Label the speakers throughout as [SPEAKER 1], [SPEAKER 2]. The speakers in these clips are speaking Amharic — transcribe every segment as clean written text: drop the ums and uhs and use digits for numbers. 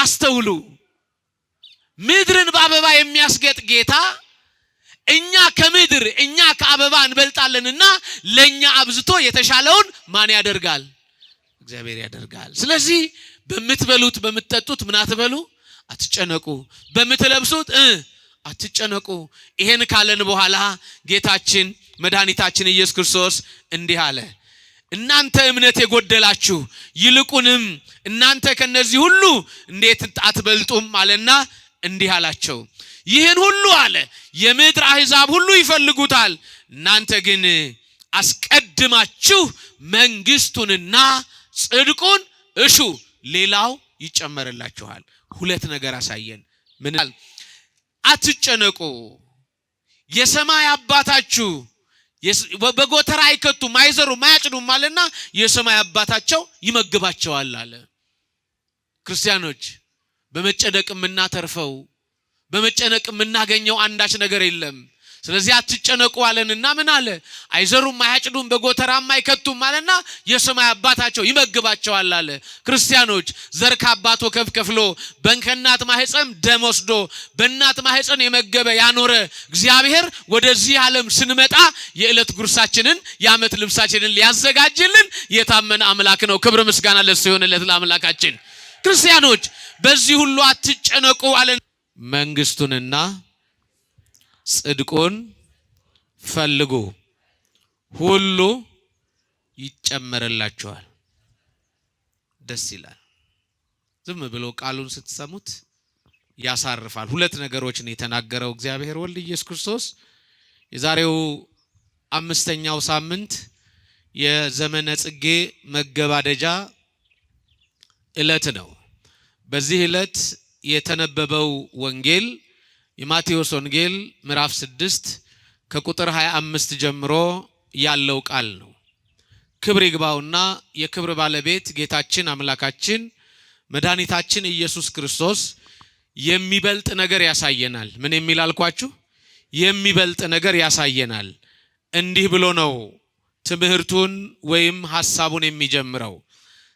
[SPEAKER 1] አስተውሉ። ምድርን በአበባ የሚያስጌጥ ጌታ እኛ ከምድር እኛ ከአበባ እንበልጣለንና ለኛ አብዝቶ የተሻለውን ማን ያደርጋል? እግዚአብሔር ያደርጋል። ስለዚህ በምትበሉት በምትጠጡት ምን አትበሉ? አትጨነቁ። በምትለብሱት አትጨነቁ። ይሄን ካለን በኋላ ጌታችን መድኃኒታችን ኢየሱስ ክርስቶስ እንዲህ አለ፣ እናንተ እምነት የጎደላችሁ ይልቁንም እናንተ ከነዚህ ሁሉ እንዴት አትበልጡም አለና እንዲህ አላቸው፣ ይህን ሁሉ አለ የምድር አሕዛብ ሁሉ ይፈልጉታል፣ እናንተ ግን አስቀድማችሁ መንግስቱንና ጽድቁን እሹ፣ ሌላው ይጨመርላችኋል። ሁለት ነገር አሳየን። ምን? አትጨነቁ። የሰማይ አባታችሁ በጎተራ አይከቱም አይዘሩም አያጭዱም አለና የሰማይ አባታቸው ይመግባቸዋል አለ። ክርስቲያኖች በመጨነቅ የምናተርፈው በመጨነቅ የምናገኘው አንዳች ነገር የለም። ስለዚህ አትጨነቁ አለንና ምን አለ? አይዘሩም አያጭዱም በጎተራም አይከቱም አለና የሰማይ አባታቸው ይመግባቸዋል አለ። ክርስቲያኖች ዘር ከአባቶ ከፍሎ በእናት ማህፀን ደም ወስዶ በእናት ማህፀን የመገበ ያኖረ እግዚአብሔር ወደዚህ ዓለም ስንመጣ የዕለት ጉርሳችንን የዓመት ልብሳችንን ሊያዘጋጅልን የታመነ አምላክ ነው። ክብር ምስጋና ለእሱ ይሁንለት ለአምላካችን። ክርስቲያኖች በዚህ ሁሉ አትጨነቁ አለን። መንግስቱንና ጽድቁን ፈልጉ ሁሉ ይጨመርላችኋል። ደስ ይላል። ዝም ብሎ ቃሉን ስትሰሙት ያሳርፋል። ሁለት ነገሮችን የተናገረው እግዚአብሔር ወልድ ኢየሱስ ክርስቶስ የዛሬው 5ኛው ሳምንት የዘመነ ጽጌ መገባደጃ ዕለት ነው። በዚህ ዕለት የተነበበው ወንጌል የማቴዎስ ወንጌል ምዕራፍ 6 ከቁጥር 25 ጀምሮ ያለው ቃል ነው። ክብር ይግባውና የክብር ባለቤት ጌታችን አምላካችን መድኃኒታችን ኢየሱስ ክርስቶስ የሚበልጥ ነገር ያሳየናል። ምን የሚል አልኳችሁ? የሚበልጥ ነገር ያሳየናል። እንዲህ ብሎ ነው ትምህርቱን ወይም ሐሳቡን የሚጀምረው።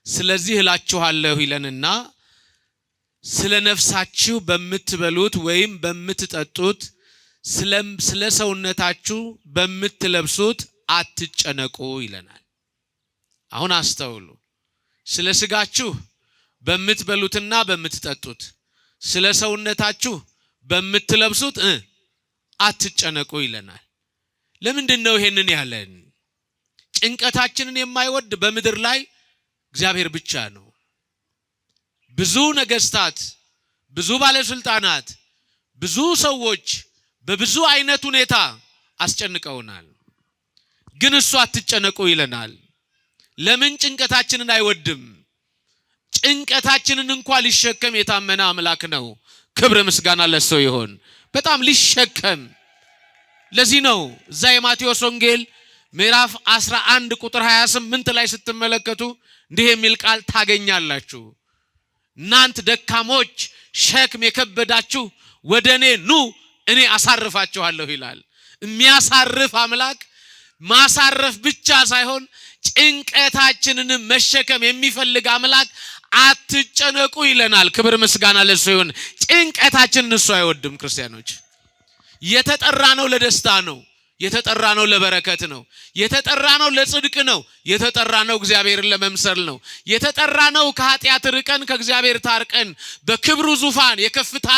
[SPEAKER 1] ስለዚህ እላችኋለሁ ይለንና ስለ ነፍሳችሁ በምትበሉት ወይም በምትጠጡት ስለ ሰውነታችሁ በምትለብሱት አትጨነቁ ይለናል። አሁን አስተውሉ። ስለ ስጋችሁ በምትበሉትና በምትጠጡት ስለ ሰውነታችሁ በምትለብሱት አትጨነቁ ይለናል። ለምንድን ነው ይሄንን ያለን? ጭንቀታችንን የማይወድ በምድር ላይ እግዚአብሔር ብቻ ነው። ብዙ ነገስታት፣ ብዙ ባለስልጣናት፣ ብዙ ሰዎች በብዙ አይነት ሁኔታ አስጨንቀውናል። ግን እሱ አትጨነቁ ይለናል። ለምን? ጭንቀታችንን አይወድም። ጭንቀታችንን እንኳን ሊሸከም የታመነ አምላክ ነው። ክብር ምስጋና ለሱ ይሁን። በጣም ሊሸከም። ለዚህ ነው እዛ የማቴዎስ ወንጌል ምዕራፍ 11 ቁጥር 28 ላይ ስትመለከቱ እንዲህ የሚል ቃል ታገኛላችሁ። እናንተ ደካሞች ሸክም የከበዳችሁ ወደኔ ኑ እኔ አሳርፋችኋለሁ ይላል። የሚያሳርፍ አምላክ ማሳረፍ ብቻ ሳይሆን ጭንቀታችንን መሸከም የሚፈልግ አምላክ አትጨነቁ ይለናል። ክብር ምስጋና ለሱ ይሁን። ጭንቀታችንን እሱ አይወድም። ክርስቲያኖች የተጠራ ነው ለደስታ ነው። የተጠራ ነው ለበረከት ነው። የተጠራ ነው ለጽድቅ ነው። የተጠራ ነው እግዚአብሔርን ለመምሰል ነው። የተጠራ ነው ከኃጢአት ርቀን ከእግዚአብሔር ታርቀን በክብሩ ዙፋን የከፍታ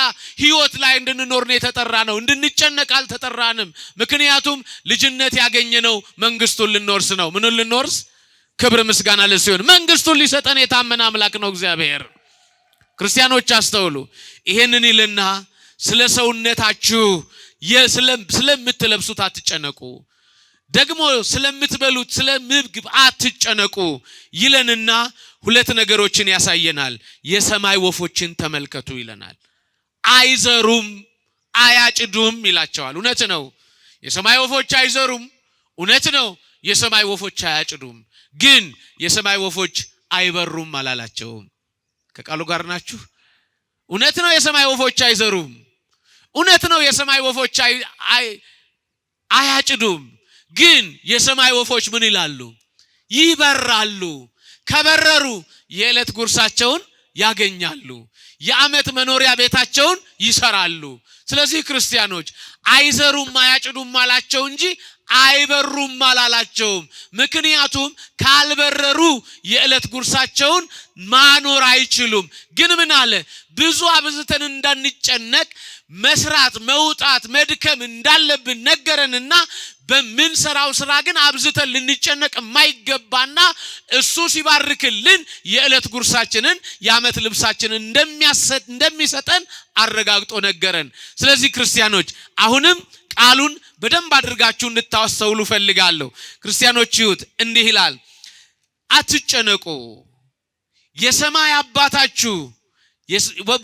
[SPEAKER 1] ሕይወት ላይ እንድንኖር ነው የተጠራ ነው። እንድንጨነቅ አልተጠራንም። ምክንያቱም ልጅነት ያገኘነው መንግስቱን ልንወርስ ነው። ምኑን ልንወርስ? ክብር ምስጋና ለሱ ይሁን። መንግስቱን ሊሰጠን የታመነ አምላክ ነው እግዚአብሔር። ክርስቲያኖች አስተውሉ። ይሄንን ይልና ስለ ሰውነታችሁ ስለምትለብሱት አትጨነቁ፣ ደግሞ ስለምትበሉት ስለምግብ አትጨነቁ ይለንና ሁለት ነገሮችን ያሳየናል። የሰማይ ወፎችን ተመልከቱ ይለናል። አይዘሩም አያጭዱም ይላቸዋል። እውነት ነው። የሰማይ ወፎች አይዘሩም። እውነት ነው። የሰማይ ወፎች አያጭዱም። ግን የሰማይ ወፎች አይበሩም አላላቸውም። ከቃሉ ጋር ናችሁ? እውነት ነው። የሰማይ ወፎች አይዘሩም። እውነት ነው። የሰማይ ወፎች አያጭዱም። ግን የሰማይ ወፎች ምን ይላሉ? ይበራሉ። ከበረሩ የዕለት ጉርሳቸውን ያገኛሉ። የዓመት መኖሪያ ቤታቸውን ይሰራሉ። ስለዚህ ክርስቲያኖች አይዘሩም አያጭዱም አላቸው እንጂ አይበሩም አላላቸውም። ምክንያቱም ካልበረሩ የዕለት ጉርሳቸውን ማኖር አይችሉም። ግን ምን አለ? ብዙ አብዝተን እንዳንጨነቅ መስራት መውጣት መድከም እንዳለብን ነገረንና በምንሰራው ስራ ግን አብዝተን ልንጨነቅ የማይገባና እሱ ሲባርክልን የዕለት ጉርሳችንን የዓመት ልብሳችንን እንደሚሰጠን አረጋግጦ ነገረን። ስለዚህ ክርስቲያኖች አሁንም ቃሉን በደንብ አድርጋችሁ እንድታስተውሉ ፈልጋለሁ። ክርስቲያኖች ይሁት እንዲህ ይላል፣ አትጨነቁ የሰማይ አባታችሁ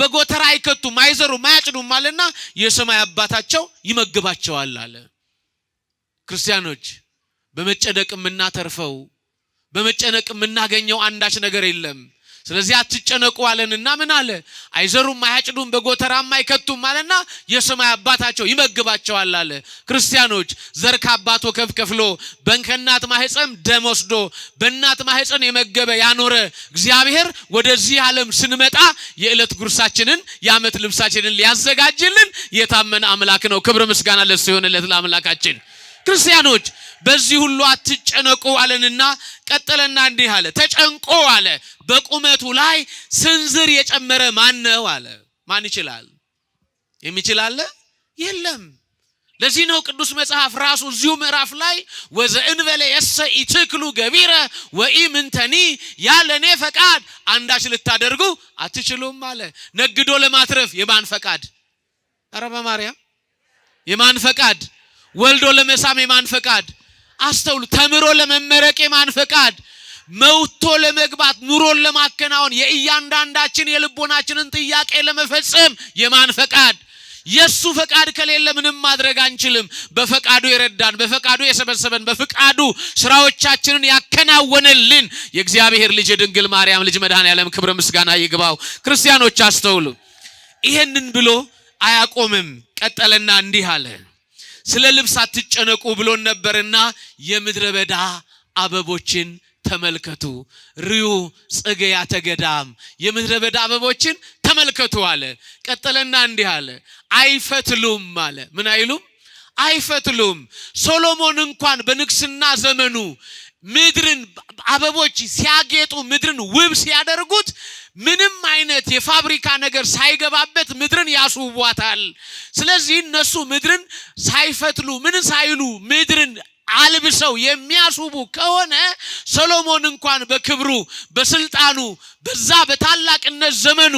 [SPEAKER 1] በጎተራ አይከቱም አይዘሩም አያጭዱም አለና የሰማይ አባታቸው ይመግባቸዋል አለ። ክርስቲያኖች በመጨነቅ የምናተርፈው በመጨነቅ የምናገኘው አንዳች ነገር የለም። ስለዚህ አትጨነቁ አለንና ምን አለ? አይዘሩም አያጭዱም በጎተራም አይከቱም አለና የሰማይ አባታቸው ይመግባቸዋል አለ። ክርስቲያኖች ዘር ከአባቶ ከፍሎ በእናት ማህፀን ደም ወስዶ በእናት ማህፀን የመገበ ያኖረ እግዚአብሔር ወደዚህ ዓለም ስንመጣ የዕለት ጉርሳችንን የዓመት ልብሳችንን ሊያዘጋጅልን የታመነ አምላክ ነው። ክብር ምስጋና ለእሱ ይሁንለት ለአምላካችን። ክርስቲያኖች በዚህ ሁሉ አትጨነቁ አለንና ቀጠለና እንዲህ አለ፣ ተጨንቆ አለ በቁመቱ ላይ ስንዝር የጨመረ ማን ነው አለ። ማን ይችላል? የሚችል አለ? የለም። ለዚህ ነው ቅዱስ መጽሐፍ ራሱ እዚሁ ምዕራፍ ላይ ወዘእንበለ የሰኢ ትክሉ ገቢረ ወኢምንተኒ ያለኔ ፈቃድ አንዳች ልታደርጉ አትችሉም አለ። ነግዶ ለማትረፍ የማን ፈቃድ? ኧረ በማርያም የማን ፈቃድ? ወልዶ ለመሳም የማን ፈቃድ? አስተውሉ። ተምሮ ለመመረቅ የማን ፈቃድ? መውቶ ለመግባት ኑሮን ለማከናወን የእያንዳንዳችን የልቦናችንን ጥያቄ ለመፈጸም የማን ፈቃድ? የሱ ፈቃድ ከሌለ ምንም ማድረግ አንችልም። በፈቃዱ የረዳን በፈቃዱ የሰበሰበን በፈቃዱ ስራዎቻችንን ያከናወነልን የእግዚአብሔር ልጅ የድንግል ማርያም ልጅ መድኃኔዓለም ክብር ምስጋና ይግባው። ክርስቲያኖች አስተውሉ። ይሄንን ብሎ አያቆምም። ቀጠለና እንዲህ አለ፣ ስለ ልብስ አትጨነቁ ብሎን ነበርና የምድረ በዳ አበቦችን ተመልከቱ። ርዩ ጽጌያተ ገዳም የምድረ በዳ አበቦችን ተመልከቱ አለ። ቀጠለና እንዲህ አለ፣ አይፈትሉም አለ። ምን አይሉም? አይፈትሉም። ሶሎሞን እንኳን በንግስና ዘመኑ ምድርን አበቦች ሲያጌጡ ምድርን ውብ ሲያደርጉት ምንም አይነት የፋብሪካ ነገር ሳይገባበት ምድርን ያስውቧታል። ስለዚህ እነሱ ምድርን ሳይፈትሉ ምን ሳይሉ ምድርን አልብሰው የሚያስውቡ ከሆነ ሶሎሞን እንኳን በክብሩ በስልጣኑ በዛ በታላቅነት ዘመኑ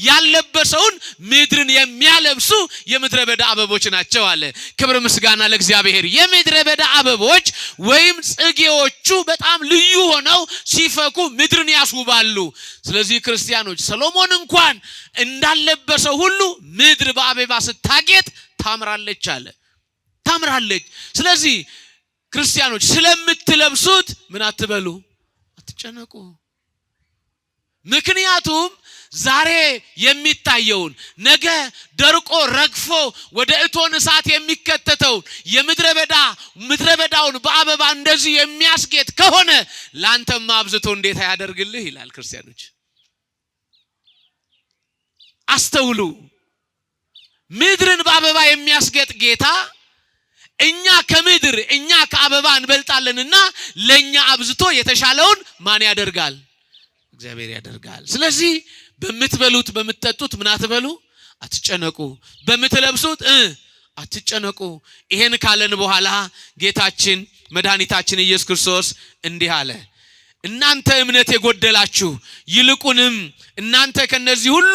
[SPEAKER 1] ያለበሰውን ምድርን የሚያለብሱ የምድረ በዳ አበቦች ናቸው አለ። ክብር ምስጋና ለእግዚአብሔር። የምድረ በዳ አበቦች ወይም ጽጌዎቹ በጣም ልዩ ሆነው ሲፈኩ ምድርን ያስውባሉ። ስለዚህ ክርስቲያኖች ሶሎሞን እንኳን እንዳለበሰው ሁሉ ምድር በአበባ ስታጌጥ ታምራለች አለ። ታምራለች። ስለዚህ ክርስቲያኖች ስለምትለብሱት ምን አትበሉ፣ አትጨነቁ። ምክንያቱም ዛሬ የሚታየውን ነገ ደርቆ ረግፎ ወደ እቶን እሳት የሚከተተውን ምድረ በዳውን በአበባ እንደዚህ የሚያስጌጥ ከሆነ ላንተማ አብዝቶ እንዴት ያደርግልህ ይላል። ክርስቲያኖች አስተውሉ። ምድርን በአበባ የሚያስጌጥ ጌታ እኛ ከምድር እኛ ከአበባ እንበልጣለንና ለኛ አብዝቶ የተሻለውን ማን ያደርጋል? እግዚአብሔር ያደርጋል። ስለዚህ በምትበሉት በምትጠጡት ምን አትበሉ፣ አትጨነቁ። በምትለብሱት አትጨነቁ። ይሄን ካለን በኋላ ጌታችን መድኃኒታችን ኢየሱስ ክርስቶስ እንዲህ አለ፣ እናንተ እምነት የጎደላችሁ ይልቁንም እናንተ ከነዚህ ሁሉ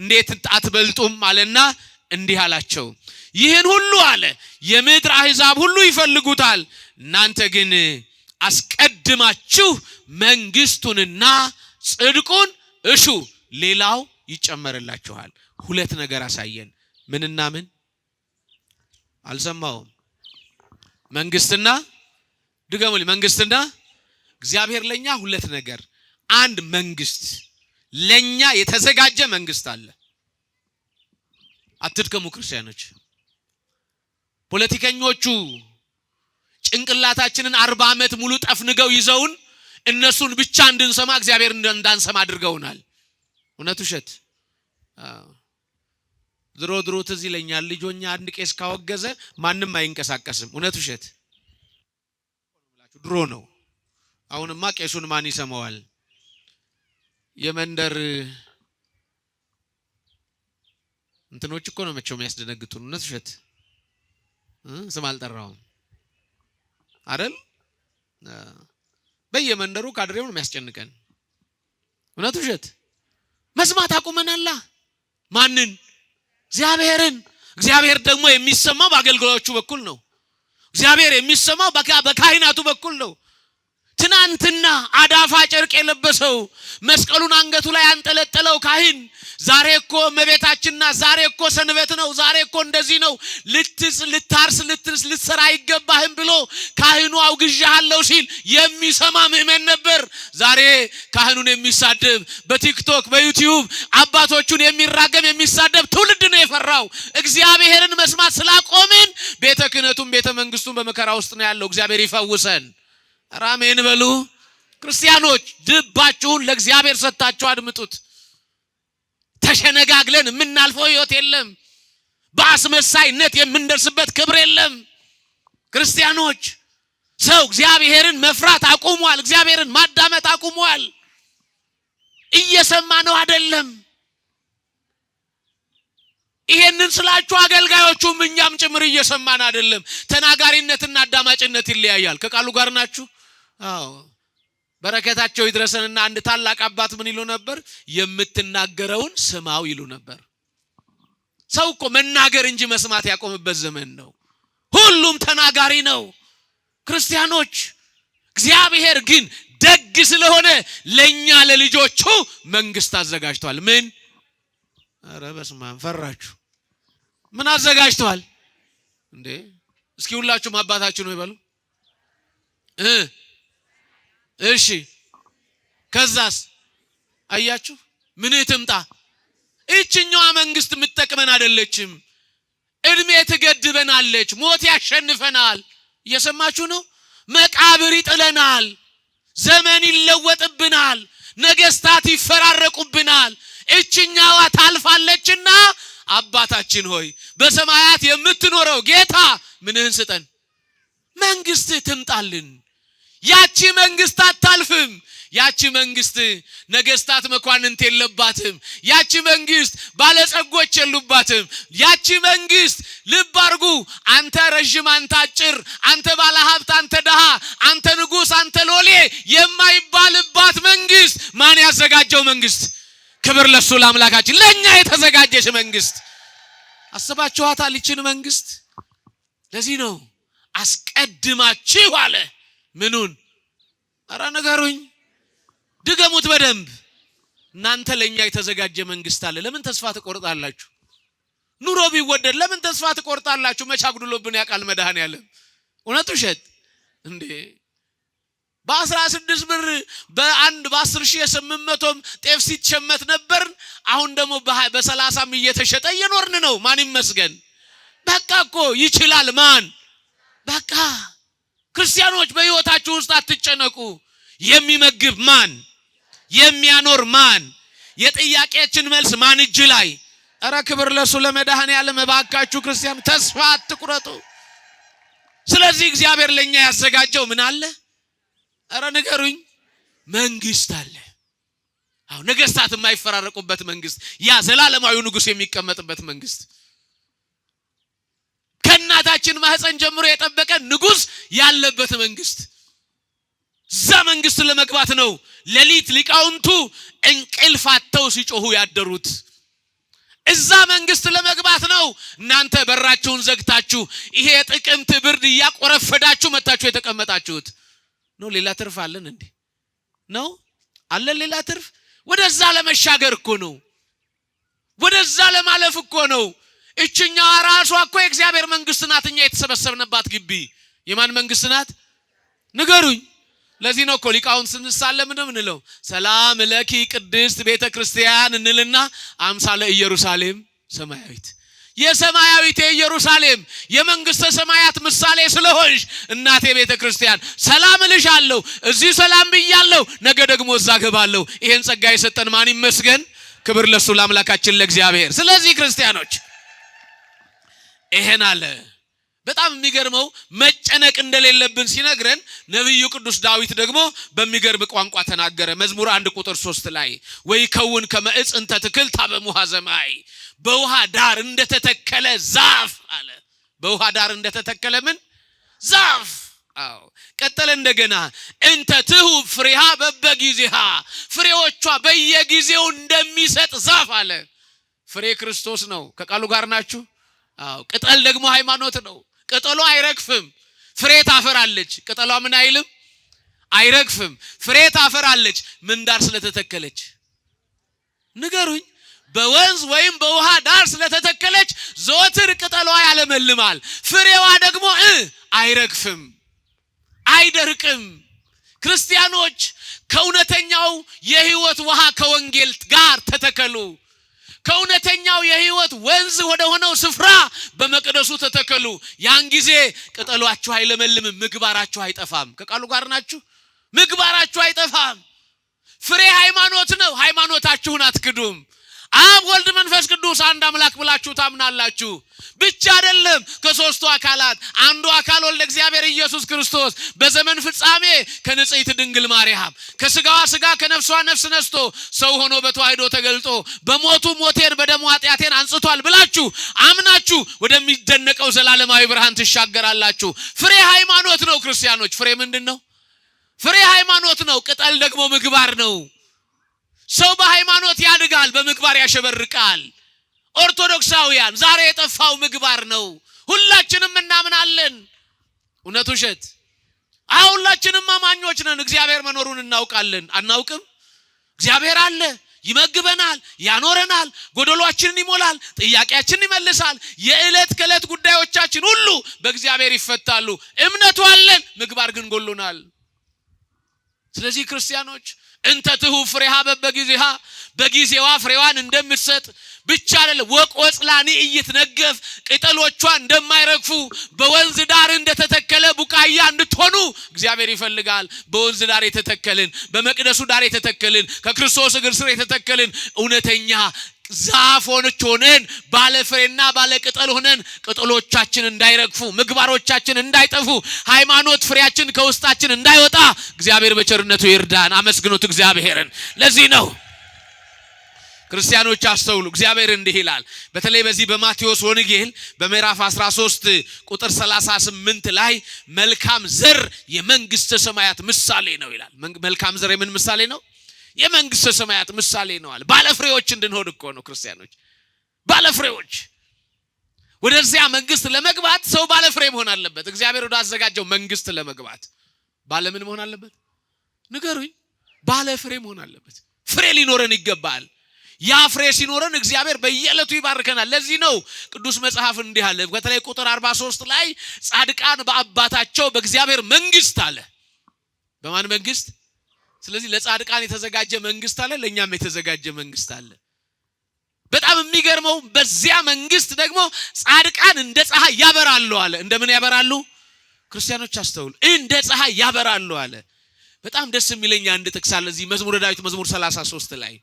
[SPEAKER 1] እንዴት አትበልጡም አለና እንዲህ አላቸው፣ ይህን ሁሉ አለ የምድር አሕዛብ ሁሉ ይፈልጉታል፣ እናንተ ግን አስቀድማችሁ መንግስቱንና ጽድቁን እሹ፣ ሌላው ይጨመርላችኋል። ሁለት ነገር አሳየን። ምንና ምን? አልሰማውም። መንግስትና ድገሙልኝ። መንግስትና እግዚአብሔር ለኛ ሁለት ነገር። አንድ መንግስት፣ ለኛ የተዘጋጀ መንግስት አለ። አትድከሙ ክርስቲያኖች። ፖለቲከኞቹ ጭንቅላታችንን 40 ዓመት ሙሉ ጠፍንገው ይዘውን እነሱን ብቻ እንድንሰማ እግዚአብሔር እንዳንሰማ አድርገውናል። እውነት ውሸት? ድሮ ትዝ ይለኛል ልጆኛ አንድ ቄስ ካወገዘ ማንም አይንቀሳቀስም። እውነት ውሸት? ድሮ ነው። አሁንማ ቄሱን ማን ይሰማዋል? የመንደር እንትኖች እኮ ነው መቼም የሚያስደነግጡን። እውነት ውሸት? ስም አልጠራውም አይደል? በየመንደሩ ካድሬው ነው የሚያስጨንቀን። እውነት ውሸት? መስማት አቁመናል። ማንን? እግዚአብሔርን። እግዚአብሔር ደግሞ የሚሰማው በአገልጋዮቹ በኩል ነው። እግዚአብሔር የሚሰማው በካህናቱ በኩል ነው። ትናንትና አዳፋ ጨርቅ የለበሰው መስቀሉን አንገቱ ላይ አንጠለጠለው ካህን ዛሬ እኮ እመቤታችንና ዛሬ እኮ ሰንበት ነው፣ ዛሬ እኮ እንደዚህ ነው፣ ልታርስ ልትሰራ አይገባህም ብሎ ካህኑ አውግዣለሁ ሲል የሚሰማ ምእመን ነበር። ዛሬ ካህኑን የሚሳደብ በቲክቶክ በዩቲዩብ አባቶቹን የሚራገም የሚሳደብ ትውልድ ነው የፈራው። እግዚአብሔርን መስማት ስላቆምን ቤተ ክህነቱም ቤተ መንግስቱም በመከራ ውስጥ ነው ያለው። እግዚአብሔር ይፈውሰን። አሜን በሉ። ክርስቲያኖች ልባችሁን ለእግዚአብሔር ሰጣችሁ አድምጡት። ተሸነጋግለን የምናልፈው ህይወት የለም። በአስመሳይነት የምንደርስበት ክብር የለም። ክርስቲያኖች ሰው እግዚአብሔርን መፍራት አቁሟል። እግዚአብሔርን ማዳመጥ አቁሟል። እየሰማ ነው አይደለም። ይሄንን ስላችሁ አገልጋዮቹም እኛም ጭምር እየሰማን አይደለም። ተናጋሪነትና አዳማጭነት ይለያያል። ከቃሉ ጋር ናችሁ? አዎ። በረከታቸው ይድረሰንና አንድ ታላቅ አባት ምን ይሉ ነበር? የምትናገረውን ስማው ይሉ ነበር። ሰው እኮ መናገር እንጂ መስማት ያቆምበት ዘመን ነው። ሁሉም ተናጋሪ ነው። ክርስቲያኖች እግዚአብሔር ግን ደግ ስለሆነ ለኛ ለልጆቹ መንግስት አዘጋጅቷል። ምን? ኧረ በስመ አብ ፈራችሁ። ምን አዘጋጅቷል እንዴ? እስኪ ሁላችሁም አባታችሁ ነው ይበሉ። እሺ ከዛስ? አያችሁ ምን ትምጣ? እቺኛዋ መንግስት የምትጠቅመን አይደለችም። እድሜ ትገድበናለች። ሞት ያሸንፈናል። እየሰማችሁ ነው? መቃብር ይጥለናል። ዘመን ይለወጥብናል። ነገስታት ይፈራረቁብናል። እቺኛዋ ታልፋለችና አባታችን ሆይ በሰማያት የምትኖረው ጌታ ምንህን ስጠን? መንግስት ትምጣልን። ያቺ መንግስት አታልፍም። ያቺ መንግስት ነገስታት መኳንንት የለባትም። ያቺ መንግስት ባለጸጎች የሉባትም። ያቺ መንግስት ልብ አርጉ፣ አንተ ረጅም አንተ አጭር፣ አንተ ባለሀብት አንተ ደሃ፣ አንተ ንጉስ አንተ ሎሌ የማይባልባት መንግስት ማን ያዘጋጀው መንግስት? ክብር ለሱ ለአምላካችን። ለኛ የተዘጋጀች መንግስት አስባችኋታል? ይችን መንግስት ለዚህ ነው አስቀድማችሁ አለ። ምኑን? ኧረ ንገሩኝ፣ ድገሙት በደንብ። እናንተ ለኛ የተዘጋጀ መንግስት አለ። ለምን ተስፋ ትቆርጣላችሁ? ኑሮ ቢወደድ ለምን ተስፋ ትቆርጣላችሁ? መች አጉድሎብን ያውቃል መድኃኔዓለም። እውነት ውሸት እንዴ? በ16 ብር በ10,800 ጤፍ ሲቸመት ነበር። አሁን ደግሞ በ30 እየተሸጠ እየኖርን ነው። ማን ይመስገን? በቃ እኮ ይችላል። ማን? በቃ ክርስቲያኖች በህይወታችሁ ውስጥ አትጨነቁ። የሚመግብ ማን? የሚያኖር ማን? የጥያቄያችን መልስ ማን እጅ ላይ? ኧረ ክብር ለሱ ለመድኃኔዓለም። እባካችሁ ክርስቲያን ተስፋ አትቁረጡ። ስለዚህ እግዚአብሔር ለኛ ያዘጋጀው ምን አለ? ኧረ ንገሩኝ። መንግስት አለ። አዎ ነገስታት የማይፈራረቁበት መንግስት፣ ያ ዘላለማዊ ንጉስ የሚቀመጥበት መንግስት፣ ከእናታችን ማህፀን ጀምሮ የጠበቀ ንጉስ ያለበት መንግስት። እዛ መንግስት ለመግባት ነው ሌሊት ሊቃውንቱ እንቅልፍ አጥተው ሲጮሁ ያደሩት። እዛ መንግስት ለመግባት ነው እናንተ በራችሁን ዘግታችሁ ይሄ ጥቅምት ብርድ እያቆረፈዳችሁ መጣችሁ የተቀመጣችሁት። ነው ሌላ ትርፍ አለን እንዴ? ነው አለ ሌላ ትርፍ? ወደዛ ለመሻገር እኮ ነው። ወደዛ ለማለፍ እኮ ነው። እቺኛዋ ራሷ እኮ የእግዚአብሔር መንግስት ናት። እኛ የተሰበሰብንባት ግቢ የማን መንግስት ናት? ንገሩኝ። ለዚህ ነው እኮ ሊቃውንት ስንሳለም ምን እንለው? ሰላም ለኪ ቅድስት ቤተ ክርስቲያን እንልና አምሳለ ኢየሩሳሌም ሰማያዊት። የሰማያዊት ኢየሩሳሌም የመንግስተ ሰማያት ምሳሌ ስለሆንሽ እናቴ ቤተ ክርስቲያን ሰላም እልሻለሁ። እዚህ ሰላም ብያለሁ፣ ነገ ደግሞ እዛ ገባለሁ። ይሄን ጸጋ የሰጠን ማን ይመስገን? ክብር ለሱ ለአምላካችን ለእግዚአብሔር። ስለዚህ ክርስቲያኖች ይሄን አለ። በጣም የሚገርመው መጨነቅ እንደሌለብን ሲነግረን ነብዩ ቅዱስ ዳዊት ደግሞ በሚገርም ቋንቋ ተናገረ። መዝሙር 1 ቁጥር 3 ላይ ወይ ከውን ከመዕፅ እንተ ትክልታ በሙሃ ዘማይ በውሃ ዳር እንደተተከለ ዛፍ አለ። በውሃ ዳር እንደተተከለ ምን ዛፍ? አዎ ቀጠለ እንደገና እንተ ትሁ ፍሬሃ በበጊዜሃ ፍሬዎቿ በየጊዜው እንደሚሰጥ ዛፍ አለ። ፍሬ ክርስቶስ ነው። ከቃሉ ጋር ናችሁ? አዎ ቅጠል ደግሞ ሃይማኖት ነው። ቅጠሏ አይረግፍም፣ ፍሬ ታፈራለች። ቅጠሏ ምን አይልም? አይረግፍም፣ ፍሬ ታፈራለች። ምን ዳር ስለተተከለች ንገሩኝ? በወንዝ ወይም በውሃ ዳር ስለተተከለች ዘወትር ቅጠሏ ያለመልማል፣ ፍሬዋ ደግሞ አይረግፍም፣ አይደርቅም። ክርስቲያኖች ከእውነተኛው የሕይወት ውሃ ከወንጌል ጋር ተተከሉ። ከእውነተኛው የሕይወት ወንዝ ወደ ሆነው ስፍራ በመቅደሱ ተተከሉ። ያን ጊዜ ቅጠሏችሁ አይለመልምም፣ ምግባራችሁ አይጠፋም። ከቃሉ ጋር ናችሁ? ምግባራችሁ አይጠፋም። ፍሬ ሃይማኖት ነው። ሃይማኖታችሁን አትክዱም። አብ ወልድ መንፈስ ቅዱስ አንድ አምላክ ብላችሁ ታምናላችሁ። ብቻ አይደለም ከሶስቱ አካላት አንዱ አካል ወልደ እግዚአብሔር ኢየሱስ ክርስቶስ በዘመን ፍጻሜ ከንጽሕት ድንግል ማርያም ከስጋዋ ስጋ ከነፍሷ ነፍስ ነስቶ ሰው ሆኖ በተዋህዶ ተገልጦ በሞቱ ሞቴን በደሙ ኃጢአቴን አንጽቷል ብላችሁ አምናችሁ ወደሚደነቀው ዘላለማዊ ብርሃን ትሻገራላችሁ። ፍሬ ሃይማኖት ነው። ክርስቲያኖች ፍሬ ምንድነው? ፍሬ ሃይማኖት ነው። ቅጠል ደግሞ ምግባር ነው። ሰው በሃይማኖት ያድጋል፣ በምግባር ያሸበርቃል። ኦርቶዶክሳውያን ዛሬ የጠፋው ምግባር ነው። ሁላችንም እናምናለን። እውነት ውሸት? ሁላችንም አማኞች ነን። እግዚአብሔር መኖሩን እናውቃለን። አናውቅም? እግዚአብሔር አለ፣ ይመግበናል፣ ያኖረናል፣ ጎደሏችንን ይሞላል፣ ጥያቄያችንን ይመልሳል። የዕለት ከዕለት ጉዳዮቻችን ሁሉ በእግዚአብሔር ይፈታሉ። እምነቱ አለን፣ ምግባር ግን ጎሎናል። ስለዚህ ክርስቲያኖች እንተ ትሁ ፍሬሃ በበጊዜሃ በጊዜዋ ፍሬዋን እንደምትሰጥ ብቻ አይደለም ወቆጽላኒ እይትነገፍ ቅጠሎቿ እንደማይረግፉ በወንዝ ዳር እንደተተከለ ቡቃያ እንድትሆኑ እግዚአብሔር ይፈልጋል። በወንዝ ዳር የተተከልን፣ በመቅደሱ ዳር የተተከልን፣ ከክርስቶስ እግር ስር የተተከልን እውነተኛ ዛፎች ሆነን ባለ ፍሬና ባለ ቅጠል ሆነን ቅጠሎቻችን እንዳይረግፉ፣ ምግባሮቻችን እንዳይጠፉ፣ ሃይማኖት ፍሬያችን ከውስጣችን እንዳይወጣ እግዚአብሔር በቸርነቱ ይርዳን። አመስግኑት እግዚአብሔርን። ለዚህ ነው ክርስቲያኖች አስተውሉ። እግዚአብሔር እንዲህ ይላል። በተለይ በዚህ በማቴዎስ ወንጌል በምዕራፍ 13 ቁጥር 38 ላይ መልካም ዘር የመንግስተ ሰማያት ምሳሌ ነው ይላል። መልካም ዘር የምን ምሳሌ ነው? የመንግስተ ሰማያት ምሳሌ ነው አለ። ባለፍሬዎች እንድንሆን እኮ ነው ክርስቲያኖች፣ ባለፍሬዎች። ወደዚያ መንግስት ለመግባት ሰው ባለፍሬ መሆን አለበት። እግዚአብሔር ወደ አዘጋጀው መንግስት ለመግባት ባለምን መሆን አለበት? ንገሩኝ። ባለፍሬ መሆን አለበት። ፍሬ ሊኖረን ይገባል። ያ ፍሬ ሲኖረን እግዚአብሔር በየዕለቱ ይባርከናል። ለዚህ ነው ቅዱስ መጽሐፍ እንዲህ አለ። በተለይ ቁጥር 43 ላይ ጻድቃን በአባታቸው በእግዚአብሔር መንግስት አለ። በማን መንግስት? ስለዚህ ለጻድቃን የተዘጋጀ መንግስት አለ፣ ለኛም የተዘጋጀ መንግስት አለ። በጣም የሚገርመው በዚያ መንግስት ደግሞ ጻድቃን እንደ ፀሐይ ያበራሉ አለ። እንደምን ያበራሉ? ክርስቲያኖች አስተውሉ። እንደ ፀሐይ ያበራሉ አለ። በጣም ደስ የሚለኝ አንድ ጥቅስ አለ እዚህ መዝሙረ ዳዊት መዝሙር 33 ላይ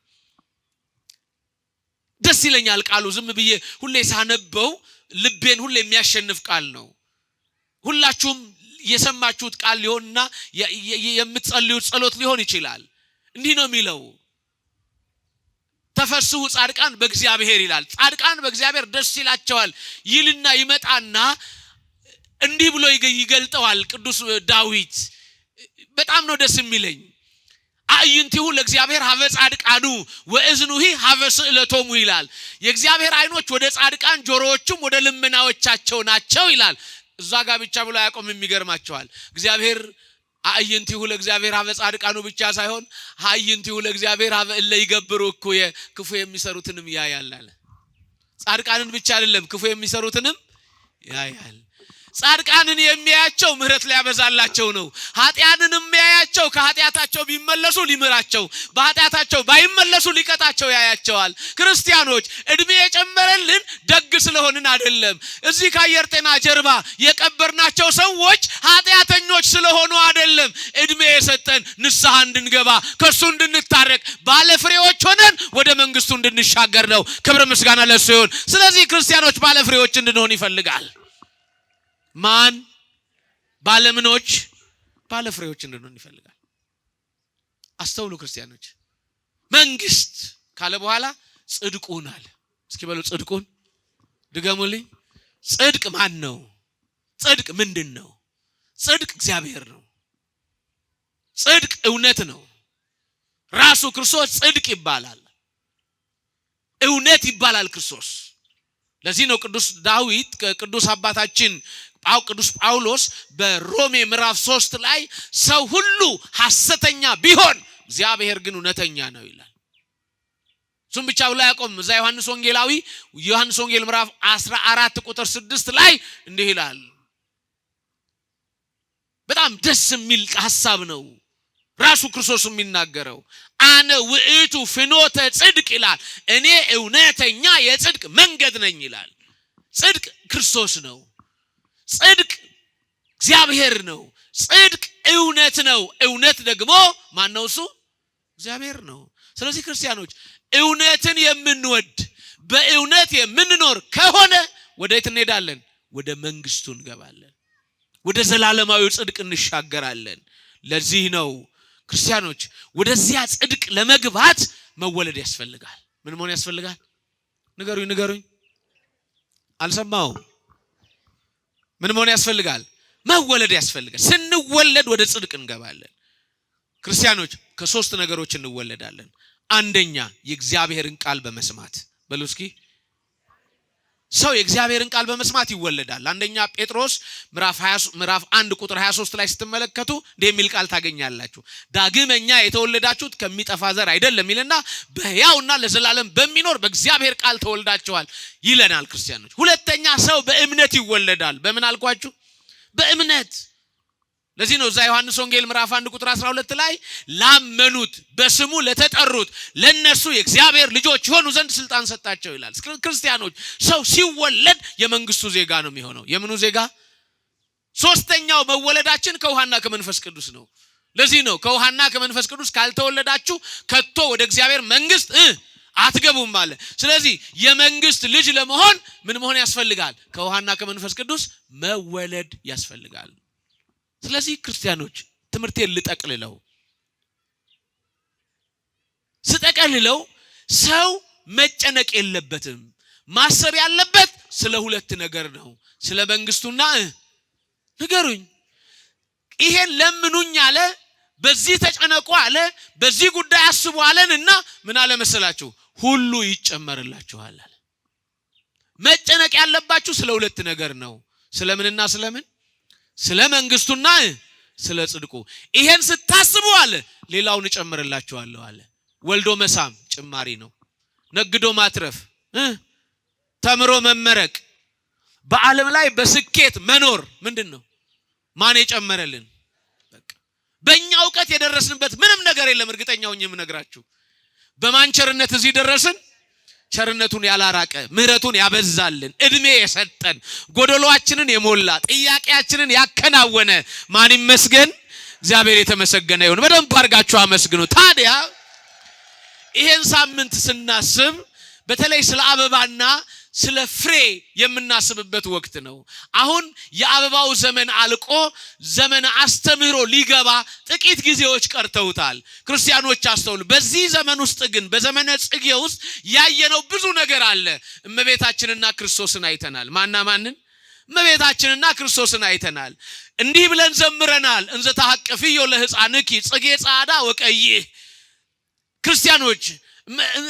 [SPEAKER 1] ደስ ይለኛል ቃሉ። ዝም ብዬ ሁሌ ሳነበው ልቤን ሁሌ የሚያሸንፍ ቃል ነው። ሁላችሁም የሰማችሁት ቃል ሊሆንና የምትጸልዩት ጸሎት ሊሆን ይችላል። እንዲህ ነው የሚለው፣ ተፈስሑ ጻድቃን በእግዚአብሔር ይላል። ጻድቃን በእግዚአብሔር ደስ ይላቸዋል ይልና ይመጣና እንዲህ ብሎ ይገልጠዋል ቅዱስ ዳዊት። በጣም ነው ደስ የሚለኝ። አዕይንቲሁ ለእግዚአብሔር ሀበ ጻድቃኑ ወእዝኑሂ ሀበ ስእለቶሙ ይላል። የእግዚአብሔር አይኖች ወደ ጻድቃን ጆሮዎቹም ወደ ልመናዎቻቸው ናቸው ይላል። እዛ ጋር ብቻ ብሎ ያቆም። የሚገርማቸዋል እግዚአብሔር አዕይንቲሁ ለእግዚአብሔር ሀበ ጻድቃኑ ብቻ ሳይሆን አዕይንቲሁ ለእግዚአብሔር ሀበ እለ ይገብሩ እኩየ ክፉ የሚሰሩትንም ያያል አለ። ጻድቃንን ብቻ አይደለም ክፉ የሚሰሩትንም ያያል። ጻድቃንን የሚያያቸው ምህረት ሊያበዛላቸው ነው። ኃጢያንን የሚያያቸው ከኃጢያታቸው ቢመለሱ ሊምራቸው፣ በኃጢያታቸው ባይመለሱ ሊቀጣቸው ያያቸዋል። ክርስቲያኖች እድሜ የጨመረልን ደግ ስለሆንን አይደለም። እዚህ ከአየር ጤና ጀርባ የቀበርናቸው ሰዎች ኃጢያተኞች ስለሆኑ አይደለም። እድሜ የሰጠን ንስሐ እንድንገባ ከሱ እንድንታረቅ ባለፍሬዎች ሆነን ወደ መንግስቱ እንድንሻገር ነው። ክብር ምስጋና ለሱ ይሁን። ስለዚህ ክርስቲያኖች ባለፍሬዎች እንድንሆን ይፈልጋል። ማን? ባለምኖች ባለፍሬዎች እንድንሆን ይፈልጋል። አስተውሉ ክርስቲያኖች። መንግስት ካለ በኋላ ጽድቁን አለ። እስኪ በሉ ጽድቁን ድገሙልኝ። ጽድቅ ማን ነው? ጽድቅ ምንድን ነው? ጽድቅ እግዚአብሔር ነው። ጽድቅ እውነት ነው። ራሱ ክርስቶስ ጽድቅ ይባላል። እውነት ይባላል ክርስቶስ። ለዚህ ነው ቅዱስ ዳዊት ቅዱስ አባታችን ቅዱስ ጳውሎስ በሮሜ ምዕራፍ 3 ላይ ሰው ሁሉ ሐሰተኛ ቢሆን እግዚአብሔር ግን እውነተኛ ነው ይላል። እሱም ብቻ ብሎ ያቆም። እዛ ዮሐንስ ወንጌል ምዕራፍ 14 ቁጥር 6 ላይ እንዲህ ይላል። በጣም ደስ የሚል ሐሳብ ነው ራሱ ክርስቶስ የሚናገረው። አነ ውእቱ ፍኖተ ጽድቅ ይላል። እኔ እውነተኛ የጽድቅ መንገድ ነኝ ይላል። ጽድቅ ክርስቶስ ነው። ጽድቅ እግዚአብሔር ነው። ጽድቅ እውነት ነው። እውነት ደግሞ ማን ነው? እሱ እግዚአብሔር ነው። ስለዚህ ክርስቲያኖች እውነትን የምንወድ በእውነት የምንኖር ከሆነ ወዴት እንሄዳለን? ወደ መንግስቱ እንገባለን። ወደ ዘላለማዊ ጽድቅ እንሻገራለን። ለዚህ ነው ክርስቲያኖች ወደዚያ ጽድቅ ለመግባት መወለድ ያስፈልጋል። ምን መሆን ያስፈልጋል? ንገሩኝ። አልሰማውም። ምን መሆን ያስፈልጋል? መወለድ ያስፈልጋል። ስንወለድ ወደ ጽድቅ እንገባለን። ክርስቲያኖች ከሶስት ነገሮች እንወለዳለን። አንደኛ የእግዚአብሔርን ቃል በመስማት በሉ እስኪ። ሰው የእግዚአብሔርን ቃል በመስማት ይወለዳል። አንደኛ ጴጥሮስ ምዕራፍ 1 ቁጥር 23 ላይ ስትመለከቱ እንደሚል ቃል ታገኛላችሁ። ዳግመኛ የተወለዳችሁት ከሚጠፋ ዘር አይደለም ይልና በሕያውና ለዘላለም በሚኖር በእግዚአብሔር ቃል ተወልዳችኋል ይለናል ክርስቲያኖች። ሁለተኛ ሰው በእምነት ይወለዳል። በምን አልኳችሁ? በእምነት። ለዚህ ነው እዛ ዮሐንስ ወንጌል ምዕራፍ 1 ቁጥር 12 ላይ ላመኑት በስሙ ለተጠሩት ለነሱ የእግዚአብሔር ልጆች ይሆኑ ዘንድ ስልጣን ሰጣቸው ይላል። ክርስቲያኖች ሰው ሲወለድ የመንግስቱ ዜጋ ነው የሚሆነው። የምኑ ዜጋ? ሶስተኛው መወለዳችን ከውሃና ከመንፈስ ቅዱስ ነው። ለዚህ ነው ከውሃና ከመንፈስ ቅዱስ ካልተወለዳችሁ ከቶ ወደ እግዚአብሔር መንግስት አትገቡም አለ። ስለዚህ የመንግስት ልጅ ለመሆን ምን መሆን ያስፈልጋል? ከውሃና ከመንፈስ ቅዱስ መወለድ ያስፈልጋል። ስለዚህ ክርስቲያኖች ትምህርቴን ስጠቀልለው ሰው መጨነቅ የለበትም። ማሰብ ያለበት ስለ ሁለት ነገር ነው። ስለ መንግስቱና ንገሩኝ። ይሄን ለምኑኝ አለ፣ በዚህ ተጨነቁ አለ፣ በዚህ ጉዳይ አስቡ አለንና ምን አለ መሰላችሁ? ሁሉ ይጨመርላችኋል አለ። መጨነቅ ያለባችሁ ስለ ሁለት ነገር ነው። ስለምንና ስለምን? ስለ መንግስቱና ስለ ጽድቁ። ይሄን ስታስቡ አለ ሌላውን እጨምርላችኋለሁ አለ። ወልዶ መሳም ጭማሪ ነው። ነግዶ ማትረፍ፣ ተምሮ መመረቅ፣ በዓለም ላይ በስኬት መኖር ምንድነው? ማን የጨመረልን? በቃ በእኛ ዕውቀት የደረስንበት ምንም ነገር የለም። እርግጠኛው የምነግራችሁ በማን ቸርነት እዚህ ደረስን? ቸርነቱን ያላራቀ ምህረቱን ያበዛልን እድሜ የሰጠን ጎደሎአችንን የሞላ ጥያቄያችንን ያከናወነ ማን ይመስገን? እግዚአብሔር የተመሰገነ ይሁን። በደንብ አድርጋችሁ አመስግኑ። ታዲያ ይሄን ሳምንት ስናስብ በተለይ ስለ አበባና ስለ ፍሬ የምናስብበት ወቅት ነው። አሁን የአበባው ዘመን አልቆ ዘመነ አስተምህሮ ሊገባ ጥቂት ጊዜዎች ቀርተውታል። ክርስቲያኖች አስተውሉ። በዚህ ዘመን ውስጥ ግን በዘመነ ጽጌ ውስጥ ያየነው ብዙ ነገር አለ። እመቤታችንና ክርስቶስን አይተናል። ማንን? እመቤታችንና ክርስቶስን አይተናል። እንዲህ ብለን ዘምረናል። እንዘ ተሐቅፍዮ ለሕፃንኪ ጽጌ ጻዕዳ ወቀይሕ። ክርስቲያኖች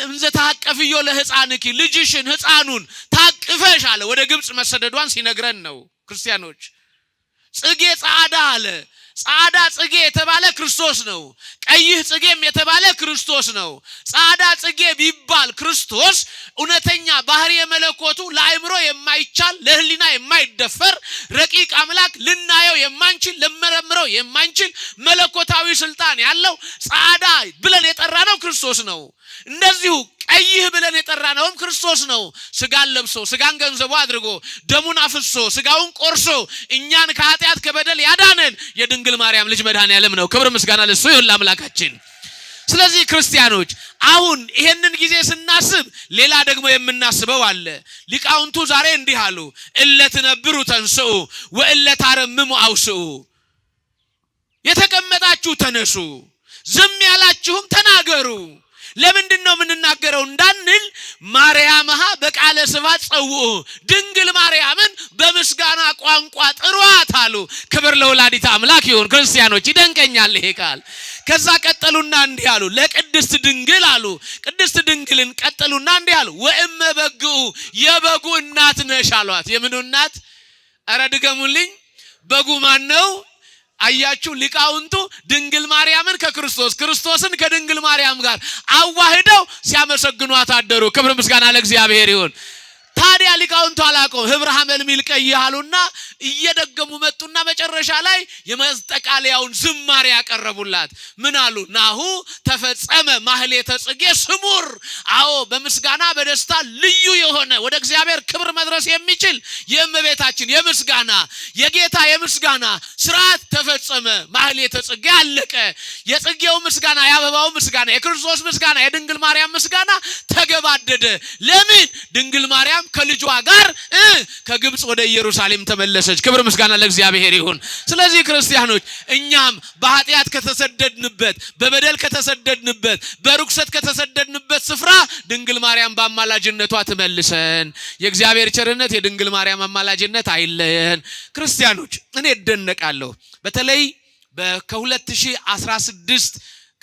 [SPEAKER 1] እንዘ ተሐቅፍዮ ለሕፃንኪ ልጅሽን ሕፃኑን ታቅፈሽ አለ። ወደ ግብጽ መሰደዷን ሲነግረን ነው። ክርስቲያኖች ጽጌ ጻዕዳ አለ። ጻዳ ጽጌ የተባለ ክርስቶስ ነው። ቀይህ ጽጌም የተባለ ክርስቶስ ነው። ጻዳ ጽጌ ቢባል ክርስቶስ እውነተኛ ባህሪ የመለኮቱ ለአእምሮ የማይቻል ለህሊና የማይደፈር ረቂቅ አምላክ ልናየው የማንችል ለመረምረው የማንችል መለኮታዊ ስልጣን ያለው ጻዳ ብለን የጠራነው ክርስቶስ ነው። እንደዚሁ ቀይህ ብለን የጠራነውም ክርስቶስ ነው። ስጋን ለብሶ ስጋን ገንዘቡ አድርጎ ደሙን አፍሶ ስጋውን ቆርሶ እኛን ከኃጢአት ከበደል ያዳነን የድንግል ማርያም ልጅ መድኃኔዓለም ነው። ክብር ምስጋና ለሱ ይሁን ለአምላካችን። ስለዚህ ክርስቲያኖች አሁን ይሄንን ጊዜ ስናስብ ሌላ ደግሞ የምናስበው አለ። ሊቃውንቱ ዛሬ እንዲህ አሉ፣ እለትነብሩ ተንስኡ ወእለታረምሙ አውስኡ። የተቀመጣችሁ ተነሱ፣ ዝም ያላችሁም ተናገሩ። ለምንድነው የምንናገረው እንዳንል ማርያምሃ በቃለ ስብሐት ጸውኡ፣ ድንግል ማርያምን በምስጋና ቋንቋ ጥሯት አሉ። ክብር ለወላዲተ አምላክ ይሁን። ክርስቲያኖች ይደንቀኛል ይሄ ቃል። ከዛ ቀጠሉና እንዲህ አሉ፣ ለቅድስት ድንግል አሉ። ቅድስት ድንግልን ቀጠሉና እንዲህ አሉ፣ ወእመ በግኡ፣ የበጉ እናት ነሽ አሏት። የምኑ እናት? ኧረ ድገሙልኝ። በጉ ማን ነው? አያችሁ፣ ሊቃውንቱ ድንግል ማርያምን ከክርስቶስ ክርስቶስን ከድንግል ማርያም ጋር አዋህደው ሲያመሰግኗት አደሩ። ክብር ምስጋና ለእግዚአብሔር ይሁን። ታዲያ ሊቃውንቱ አላቀው ህብረ ሐመል ሚል ቀይ ያሉና እየደገሙ መጡና መጨረሻ ላይ የመጠቃለያውን ዝማሬ ያቀረቡላት። ምን አሉ? ናሁ ተፈጸመ ማህሌተ ጽጌ ስሙር። አዎ በምስጋና በደስታ ልዩ የሆነ ወደ እግዚአብሔር ክብር መድረስ የሚችል የእመቤታችን የምስጋና የጌታ የምስጋና ስርዓት ተፈጸመ። ማህሌተ ጽጌ አለቀ። የጽጌው ምስጋና የአበባው ምስጋና የክርስቶስ ምስጋና የድንግል ማርያም ምስጋና ተገባደደ። ለምን? ድንግል ማርያም ከልጇ ጋር ከግብጽ ወደ ኢየሩሳሌም ተመለሰች። ክብር ምስጋና ለእግዚአብሔር ይሁን። ስለዚህ ክርስቲያኖች እኛም በኃጢአት ከተሰደድንበት በበደል ከተሰደድንበት በርኩሰት ከተሰደድንበት ስፍራ ድንግል ማርያም በአማላጅነቷ ትመልሰን። የእግዚአብሔር ቸርነት የድንግል ማርያም አማላጅነት አይለየን። ክርስቲያኖች እኔ እደነቃለሁ። በተለይ ከ2016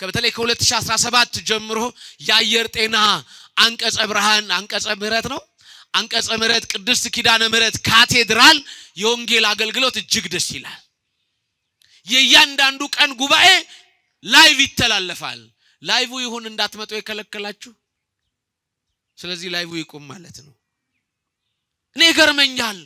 [SPEAKER 1] በተለይ ከ2017 ጀምሮ የአየር ጤና አንቀጸ ብርሃን አንቀጸ ምህረት ነው አንቀጸ ምህረት ቅድስት ኪዳነ ምህረት ካቴድራል የወንጌል አገልግሎት እጅግ ደስ ይላል። የእያንዳንዱ ቀን ጉባኤ ላይቭ ይተላለፋል። ላይቭ ይሁን እንዳትመጡ የከለከላችሁ፣ ስለዚህ ላይቭ ይቆም ማለት ነው። እኔ ገርመኛል።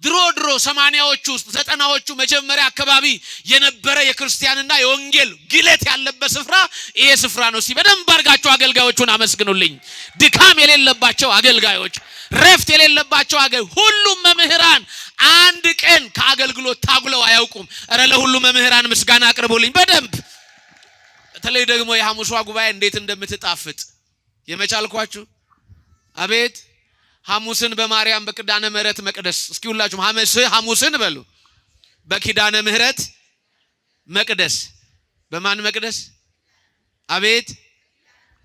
[SPEAKER 1] ድሮ 80ዎቹ ውስጥ 90ዎቹ መጀመሪያ አካባቢ የነበረ የክርስቲያንና የወንጌል ግለት ያለበት ስፍራ ይሄ ስፍራ ነው። በደንብ አድርጋችሁ አገልጋዮቹን አመስግኑልኝ። ድካም የሌለባቸው አገልጋዮች፣ ረፍት የሌለባቸው ሁሉም መምህራን አንድ ቀን ከአገልግሎት ታጉለው አያውቁም። ኧረ ለሁሉ መምህራን ምስጋና አቅርቡልኝ በደንብ። በተለይ ደግሞ የሐሙሷ ጉባኤ እንዴት እንደምትጣፍጥ የመቻልኳችሁ አቤት። ሐሙስን በማርያም በኪዳነ ምህረት መቅደስ እስኪ ሁላችሁም ሐሙስን በሉ። በኪዳነ ምህረት መቅደስ። በማን መቅደስ? አቤት።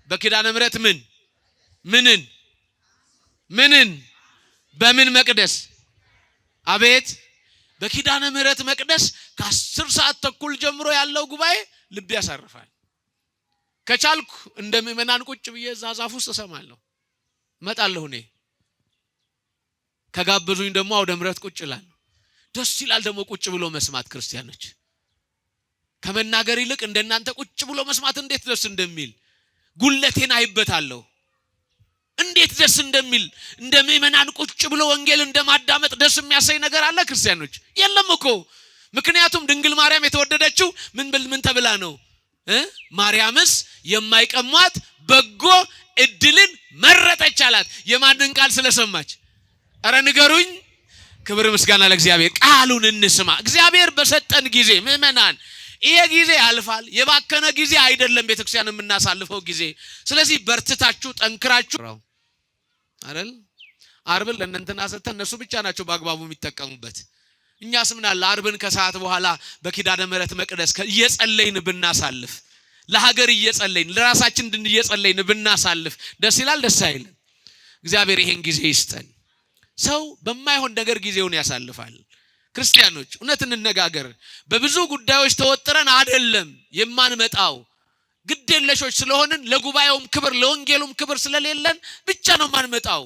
[SPEAKER 1] በኪዳነ ምህረት ምንን በምን መቅደስ? አቤት። በኪዳነ ምህረት መቅደስ ከ10 ሰዓት ተኩል ጀምሮ ያለው ጉባኤ ልብ ያሳርፋል። ከቻልኩ እንደምእመናን ቁጭ ብዬ ዛዛፍ ውስጥ እሰማለሁ። እመጣለሁ እኔ ከጋበዙኝ ደግሞ አውደ ምህረት ቁጭ እላለሁ። ደስ ይላል ደግሞ ቁጭ ብሎ መስማት። ክርስቲያኖች ከመናገር ይልቅ እንደናንተ ቁጭ ብሎ መስማት እንዴት ደስ እንደሚል ጉለቴን አይበታለሁ። እንዴት ደስ እንደሚል እንደምእመናን ቁጭ ብሎ ወንጌል እንደማዳመጥ ደስ የሚያሰኝ ነገር አለ ክርስቲያኖች? የለም እኮ። ምክንያቱም ድንግል ማርያም የተወደደችው ምን ተብላ ነው? ማርያምስ የማይቀሟት በጎ እድልን መረጠች አላት። የማንን ቃል ስለሰማች? አረ ንገሩኝ። ክብር ምስጋና ለእግዚአብሔር። ቃሉን እንስማ። እግዚአብሔር በሰጠን ጊዜ ምእመናን ይሄ ጊዜ ያልፋል። የባከነ ጊዜ አይደለም ቤተክርስቲያን የምናሳልፈው ጊዜ። ስለዚህ በርትታችሁ ጠንክራችሁ አይደል አርብን ለእናንተና ሰተን እነሱ ብቻ ናቸው በአግባቡ የሚጠቀሙበት። እኛስ ምን አለ አርብን ከሰዓት በኋላ በኪዳነ ምህረት መቅደስ እየጸለይን ብናሳልፍ፣ ለሀገር እየጸለይን ለራሳችን እየጸለይን ብናሳልፍ ደስ ይላል? ደስ አይልም? እግዚአብሔር ይሄን ጊዜ ይስጠን። ሰው በማይሆን ነገር ጊዜውን ያሳልፋል። ክርስቲያኖች እውነት እንነጋገር። በብዙ ጉዳዮች ተወጥረን አይደለም የማንመጣው፣ ግዴለሾች ስለሆንን ለጉባኤውም ክብር ለወንጌሉም ክብር ስለሌለን ብቻ ነው ማንመጣው።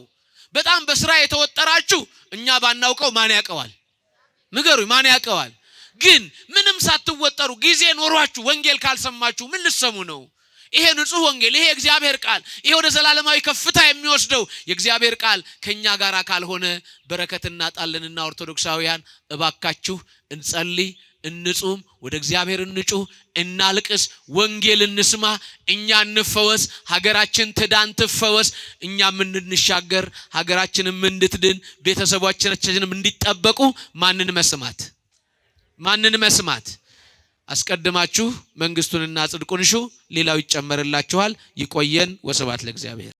[SPEAKER 1] በጣም በስራ የተወጠራችሁ እኛ ባናውቀው ማን ያውቀዋል? ንገሩኝ፣ ማን ያውቀዋል? ግን ምንም ሳትወጠሩ ጊዜ ኖሯችሁ ወንጌል ካልሰማችሁ ምን ልትሰሙ ነው? ይሄ ንጹህ ወንጌል፣ ይሄ እግዚአብሔር ቃል፣ ይሄ ወደ ዘላለማዊ ከፍታ የሚወስደው የእግዚአብሔር ቃል ከኛ ጋር ካልሆነ በረከት እናጣለንና ኦርቶዶክሳውያን እባካችሁ እንጸልይ፣ እንጹም፣ ወደ እግዚአብሔር እንጩህ፣ እናልቅስ፣ ወንጌል እንስማ፣ እኛ እንፈወስ፣ ሀገራችን ትዳን ትፈወስ፣ እኛም እንድንሻገር፣ ሀገራችንም እንድትድን፣ ቤተሰቦቻችንም እንዲጠበቁ ማንን መስማት? አስቀድማችሁ መንግስቱንና ጽድቁን ሹ፣ ሌላው ይጨመርላችኋል። ይቆየን። ወስብሐት ለእግዚአብሔር።